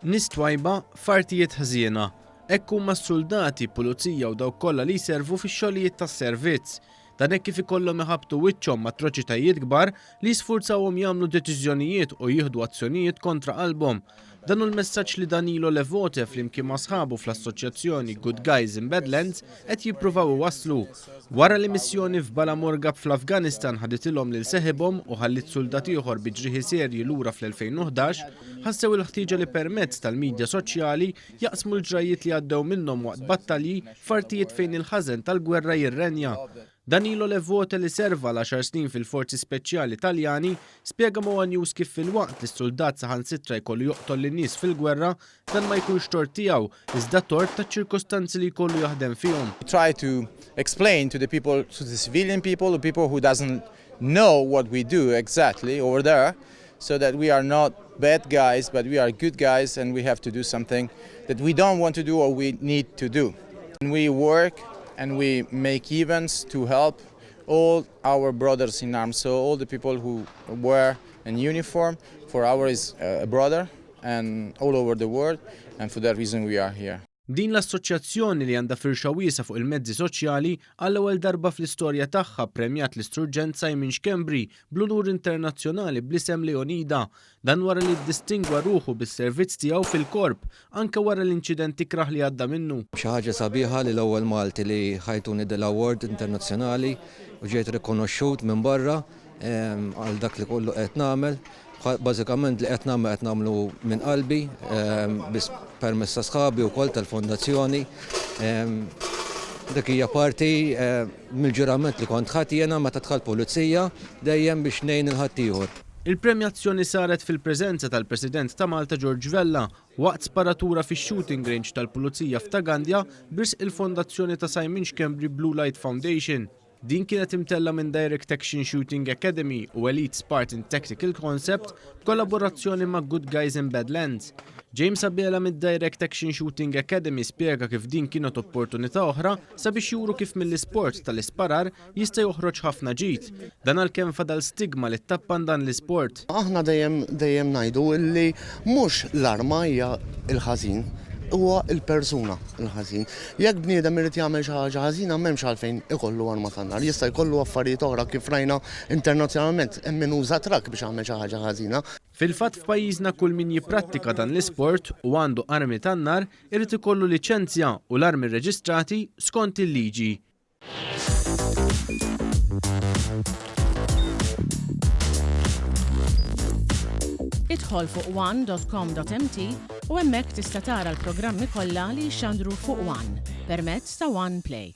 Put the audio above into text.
Nies twajba f'artijiet ħżiena. Hekk huma s-soldati, pulizija u dawk kollha li jservu fix-xogħlijiet tas-servizz. Dan hekk kif ikollhom iħabbtu wiċċhom ma' atroċitajiet kbar li sfurzawhom jagħmlu deċiżjonijiet u jieħdu azzjonijiet kontra qalbhom. Dan hu l-messaġġ li Danilo Levote flimkien ma' sħabu fl-assoċjazzjoni Good Guys in Badlands qed jippruvaw iwasslu. Wara li missjoni f'Bala Morgab fl-Afganistan ħaditilhom lil seħibhom u ħallit soldat ieħor bi ġrieħi serji lura fl-2011, ħassew il-ħtieġa li permezz tal-midja soċjali jaqsmu l-ġrajiet li għaddew minnhom waqt battalji f'artijiet fejn il-ħażen tal-gwerra jirrenja. Danilo Levote li serva l-10 snin fil-Forzi Speċjali Taljani spjega ma' News kif fil-waqt li s-soldat saħansitra jkollu joqtol lin-nies fil-gwerra dan ma jkunx tort tiegħu iżda tort taċ-ċirkostanzi li jkollu jaħdem fihom. Try to explain to the people, to the civilian people, the people who doesn't know what we do exactly over there, so that we are not bad guys, but we are good guys, and we have to do something that we don't want to do or we need to do. And we work and we make events to help all our brothers in arms, so all the people who wear a uniform, for ours is a brother, and all over the world, and for that reason we are here. Din l-assoċjazzjoni li għandha firxa wiesa fuq il-mezzi soċjali għall-ewwel darba fl-istorja tagħha premjat l-istruġent Simon Schembri bl-unur internazzjonali bl-isem Leonida. Dan wara li ddistingwa ruħu bis-servizz tiegħu fil-korp anke wara l-inċident ikraħ li għadda minnu. Xi ħaġa sabiħa li l-ewwel Malti li ħajtuni dil-award internazzjonali u ġejt rikonoxxut minn barra għal dak li kollu qed nagħmel. Bażikament li qed nagħmlu minn qalbi biss permezz ta' sħabi wkoll tal-fondazzjoni. Dak hija parti mill-ġurament li kont ħadd jiena meta dħalt pulizija dejjem biex ngħin il-ħadd ieħor. Il-premjazzjoni saret fil-preżenza tal-President ta' Malta George Vella waqt sparatura fix-shooting range tal-Pulizija f'Tagandja biss il-fondazzjoni ta' Simon Schembri Blue Light Foundation. Din kienet imtella minn Direct Action Shooting Academy u Elite Spartan Tactical Concept b'kollaborazzjoni ma' Good Guys in Badlands. James Abela mid Direct Action Shooting Academy spjega kif din kienet opportunità oħra sabiex juru kif mill-isport tal-isparar jista' joħroġ ħafna ġid. Dan għalkemm fadal stigma li tappan dan l-isport. Aħna dejjem ngħidu li mhux l-arma hija l-ħażin, huwa l-persuna l-ħażin. Jekk bniedem irid jagħmel xi ħaġa ħażina m'hemmx għalfejn ikollu arma tan-nar. Jista' jkollu affarijiet oħra kif rajna internazzjonalment hemm min uża trakk biex jagħmel xi ħaġa ħażina. Fil-fatt f'pajjiżna kull min jipprattika dan l-isport u għandu armi tan-nar irid ikollu liċenzja u l-armi rreġistrati skont il-liġi. Idħol fuq one.com.mt u hemmhekk tista' tara l-programmi kollha li jxandru fuq One permezz ta' One Play.